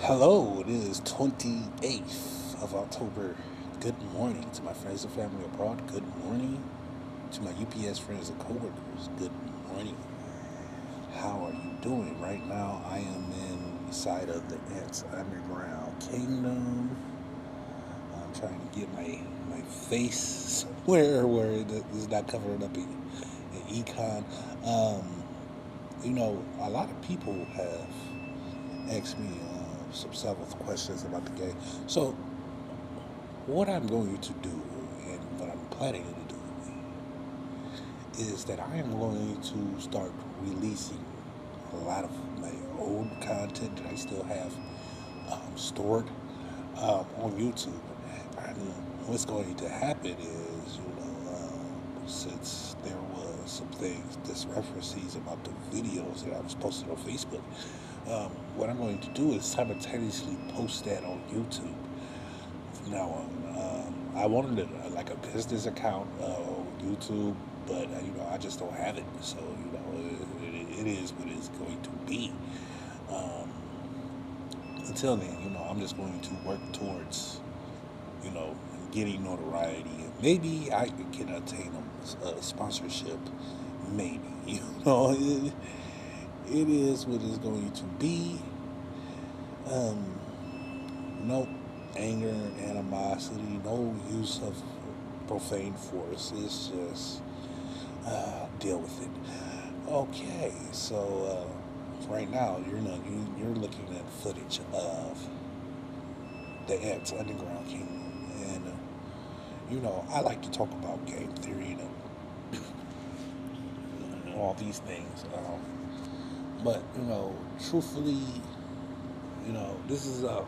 Hello, it is 28th of October. Good morning to my friends and family abroad. Good morning to my UPS friends and coworkers. Good morning. How are you doing? Right now, I am inside of the Ants Underground Kingdom. I'm trying to get my face somewhere it is not covered up in econ. Um, a lot of people have asked me some several questions about the game. So what I'm going to do and what I'm planning to do is that I am going to start releasing a lot of my old content that I still have stored on YouTube. And what's going to happen is, since there was some things, discrepancies about the videos that I was posting on Facebook, what I'm going to do is simultaneously post that on YouTube from now on. I wanted like a business account on YouTube, but I just don't have it. So it is what it's going to be. Um, until then, I'm just going to work towards you know getting notoriety, and maybe I can attain a sponsorship. Maybe it is what it's going to be. Um, no anger, animosity, no use of profane force. It's just deal with it. Okay, so right now you're looking at footage of the Ants Underground Kingdom, and I like to talk about game theory and all these things. But truthfully, this is a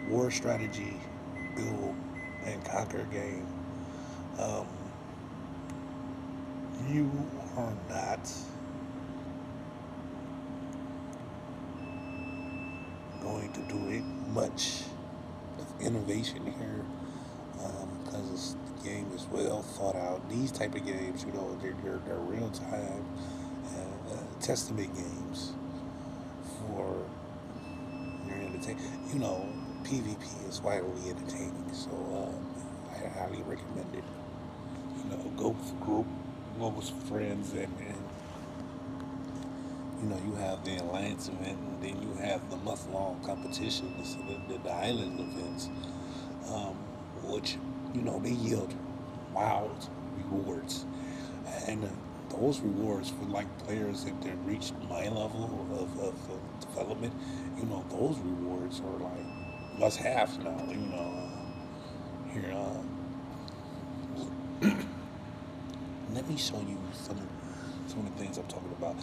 war strategy, build and conquer game. Um, you are not going to do it much of innovation here because the game is well thought out. These type of games, they're real time testament games for your entertainment. PvP is widely entertaining, so I highly recommend it. Go with a group, go with friends, and you have the Alliance event, and then you have the month-long competitions, the island events, um, which they yield wild rewards, and those rewards for like players that reached my level of development, those rewards are like must have now. Here, let me show you some of the things I'm talking about.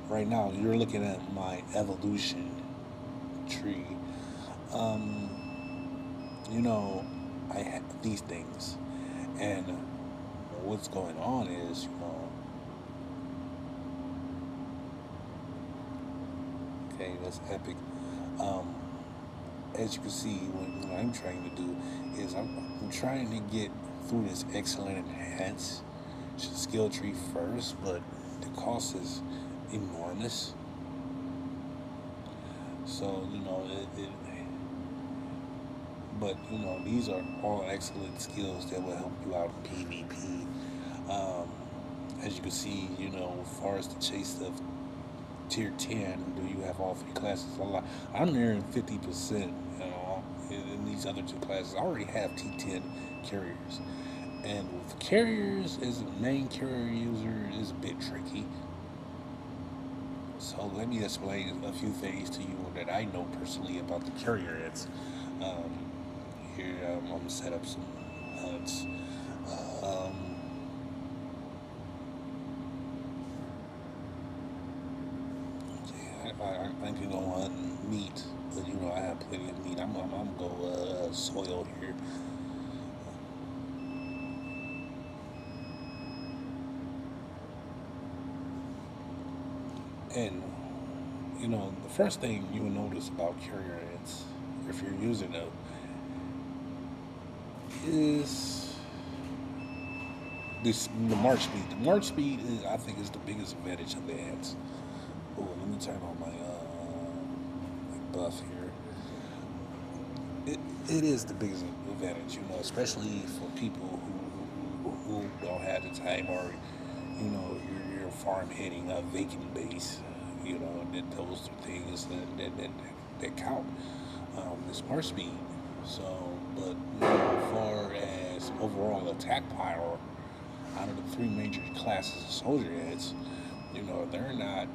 Right now, you're looking at my evolution tree. Um, I have these things, and what's going on is, okay, that's epic. Um, as you can see, what I'm trying to do is I'm trying to get through this excellent enhanced skill tree first, but the cost is enormous. So but these are all excellent skills that will help you out in PvP. Um, as you can see, as far as the chase of tier 10, do you have all three classes? I'm nearing 50%. In these other two classes, I already have T10 carriers, and with carriers as a main carrier user is a bit tricky. So let me explain a few things to you that I know personally about the carrier ants. Um, Here, I'm gonna set up some HUDs. Um, I can go on meat, but I have plenty of meat. I'm gonna go soil here. And the first thing you will notice about carrier ants, if you're using them, is the march speed. The march speed is, I think, is the biggest advantage of the ants. Oh, let me turn on my buff here. It is the biggest advantage, especially for people who don't have the time, or you're farm heading a vacant base. That those are things that count. The smart speed. So, but as far as overall attack power, out of the three major classes of soldier heads, they're not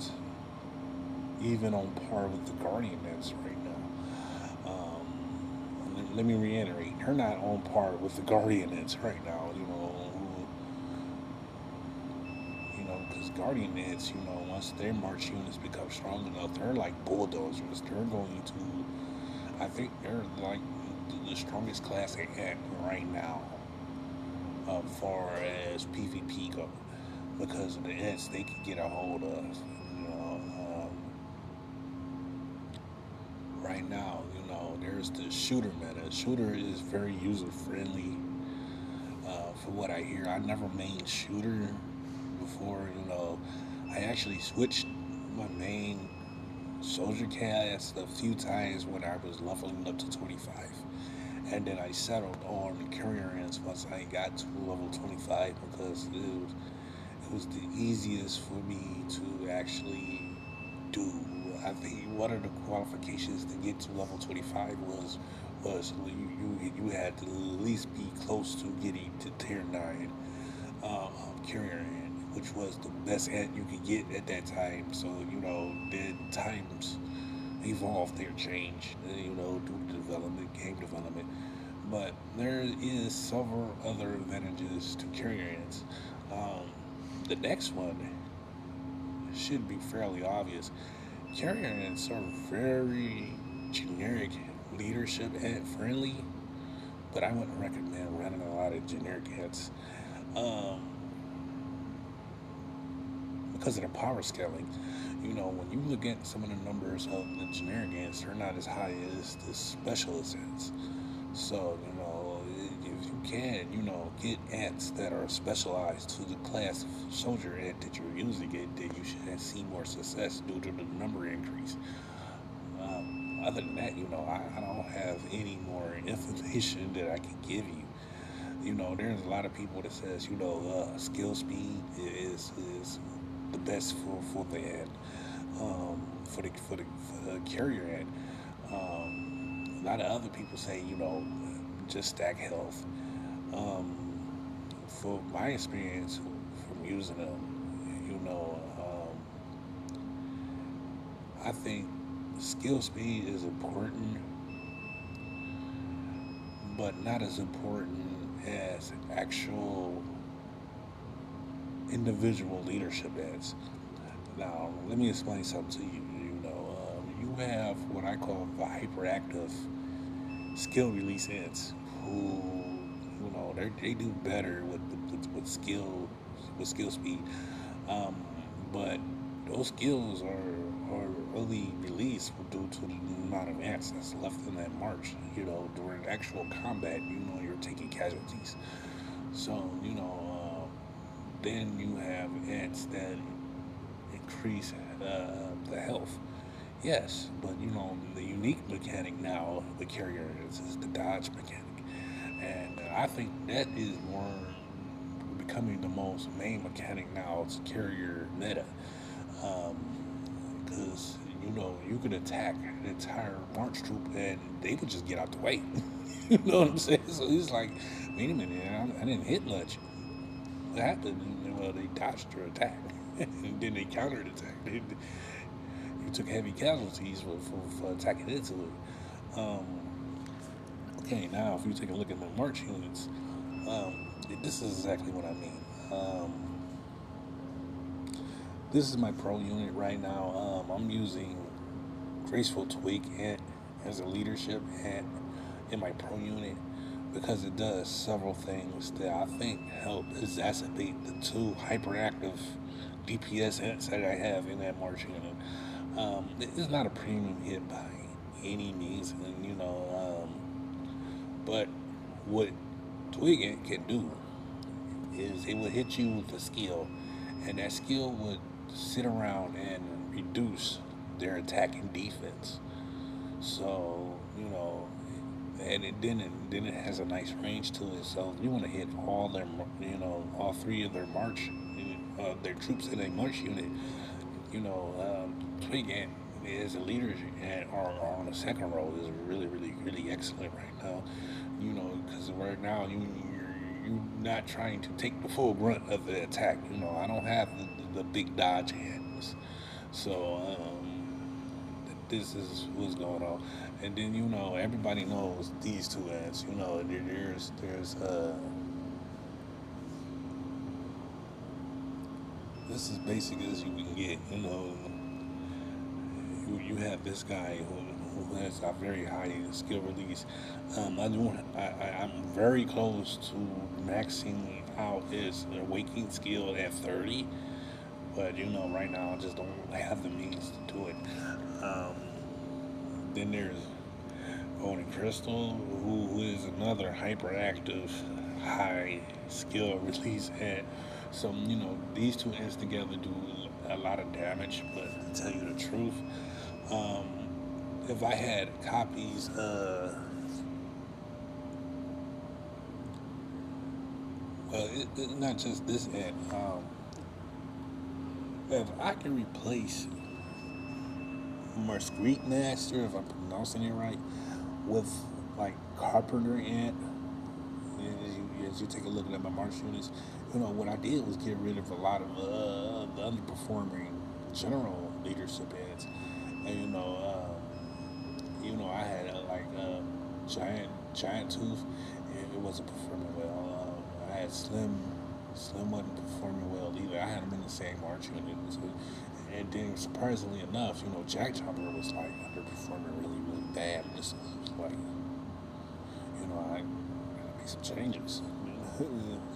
even on par with the Guardian Nets right now. Let me reiterate, they're not on par with the Guardian Nets right now. Because Guardian Nets, once their march units become strong enough, they're like bulldozers. They're going to, I think they're like the strongest class at right now, far as PvP go, because of the Ents they can get a hold of. Right now, there's the shooter meta. Shooter is very user friendly. For what I hear, I never main shooter before. I actually switched my main soldier cast a few times when I was leveling up to 25. And then I settled on carrier ends once I got to level 25 because it was the easiest for me to actually do. I think one of the qualifications to get to level 25 was you had to at least be close to getting to tier 9 carrier ant, which was the best ant you could get at that time. So then times evolved, they changed, due to development, game development. But there is several other advantages to carrier ants. Um, the next one should be fairly obvious. Carrier ants are very generic leadership ant friendly, but I wouldn't recommend running a lot of generic ants. Um, because of the power scaling. When you look at some of the numbers of the generic ants, they're not as high as the specialist ants. So, if you can, get ants that are specialized to the class of soldier ant that you're using it, then you should see more success due to the number increase. Other than that, I don't have any more information that I can give you. There's a lot of people that says, skill speed is the best for the ant, for the carrier ant. A lot of other people say, just stack health. For my experience from using them, I think skill speed is important, but not as important as actual individual leadership is. Now, let me explain something to you. You have what I call the hyperactive skill release ants who, they do better with skill speed, um, but those skills are only released due to the amount of ants that's left in that march. During actual combat, you're taking casualties. So, then you have ants that increase the health. Yes, but the unique mechanic now the carrier is the dodge mechanic, and I think that is more becoming the most main mechanic now. It's carrier meta, because you could attack an entire march troop and they would just get out the way. You know what I'm saying? So it's like, wait a minute, I didn't hit much. What happened? Well, they dodged your attack, and then they countered attack. You took heavy casualties for attacking into it. Okay, now if you take a look at my march units, this is exactly what I mean. This is my pro unit right now. I'm using Graceful Twig Ant as a leadership ant in my pro unit because it does several things that I think help exacerbate the two hyperactive DPS ants that I have in that march unit. It's not a premium hit by any means, and but what Twig Ant can do is it would hit you with a skill, and that skill would sit around and reduce their attack and defense. So and then it has a nice range to it. So you want to hit all their all three of their march, their troops in a march unit. Twig Ant as a leader or on the second row is really, really, really excellent right now. Because right now you're not trying to take the full brunt of the attack. I don't have the big dodge hands, so this is what's going on. And then everybody knows these two ants. There's this is basic as you can get. You have this guy who has a very high skill release. I'm very close to maxing out his waking skill at 30, but right now I just don't have the means to do it. Um, then there's Golden Crystal, who is another hyperactive, high skill release ant. So these two ants together do a lot of damage. But to tell you the truth, um, if I had copies, not just this ant. If I can replace Musketeer Master, if I'm pronouncing it right, with like Carpenter ant, as you take a look at my march units, what I did was get rid of a lot of the underperforming general leadership ants, and I had giant tooth, and it wasn't performing well. I had Slim wasn't performing well either. I had them in the same march unit, so, and then surprisingly enough, Jack Chopper was like underperforming really really bad. And so I was like, I gotta make some changes.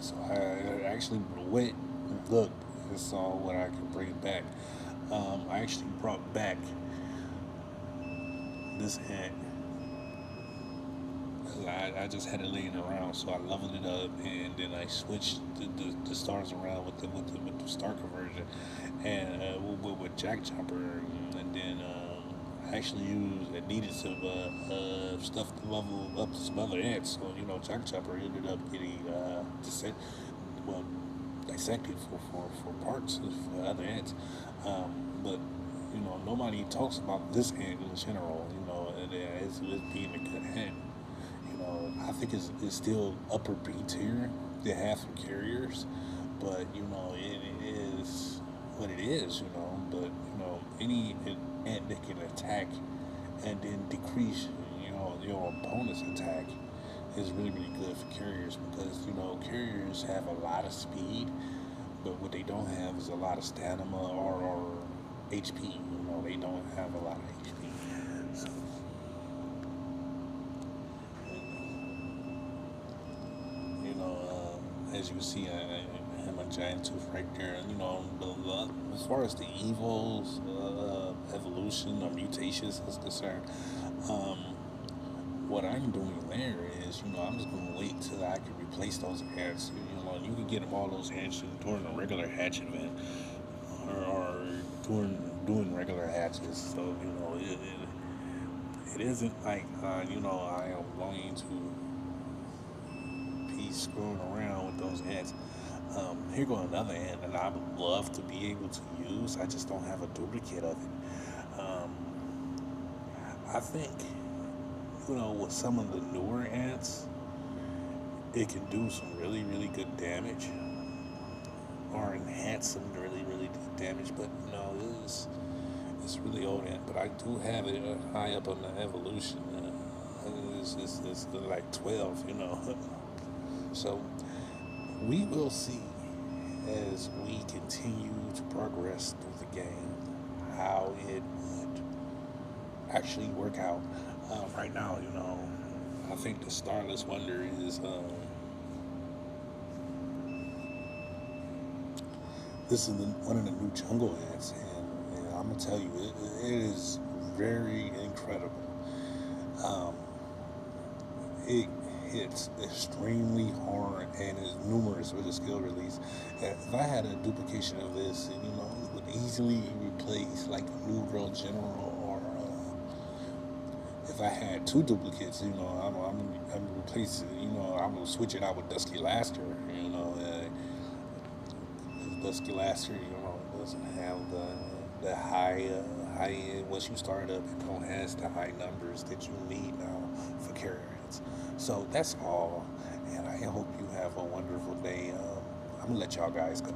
So I actually went and looked and saw what I could bring back. I actually brought back this hat. I just had it laying around, so I leveled it up, and then I switched the stars around with the star conversion, and with Jack Chopper, and then I actually used and needed some stuff to level up some other ants. So Jack Chopper ended up getting well dissected for parts of other ants, but nobody talks about this ant in general. As being a good ant. I think it's still upper B tier. They have some carriers, but it is what it is. But any ant that can attack and then decrease your opponent's attack is really really good for carriers, because carriers have a lot of speed, but what they don't have is a lot of stamina or HP. They don't have a lot of HP. So, as you see, I have a giant tooth right there. As far as the evils, evolution or mutations is concerned, um, what I'm doing there is, I'm just going to wait till I can replace those ants. You can get them all those ants during a regular hatch event, or doing regular hatches. So it isn't like I am going to screwing around with those ants. Here go another ant that I would love to be able to use. I just don't have a duplicate of it. I think, with some of the newer ants, it can do some really, really good damage, or enhance some really, really good damage. But it's really old ant. But I do have it high up on the evolution. It's like 12, So we will see as we continue to progress through the game how it would actually work out. Right now, I think the Starless Wonder is this is one of the new jungle ants, and I'm gonna tell you, it is very incredible. Um, it hits extremely hard and is numerous with a skill release. If I had a duplication of this, it would easily replace like a New Girl General or if I had two duplicates, I'm replacing, I'm gonna switch it out with Dusky Laster. Dusky Laster, doesn't have the high end. Once you start up, it don't has the high numbers that you need now for carriers. So that's all, and I hope you have a wonderful day. I'm gonna let y'all guys go.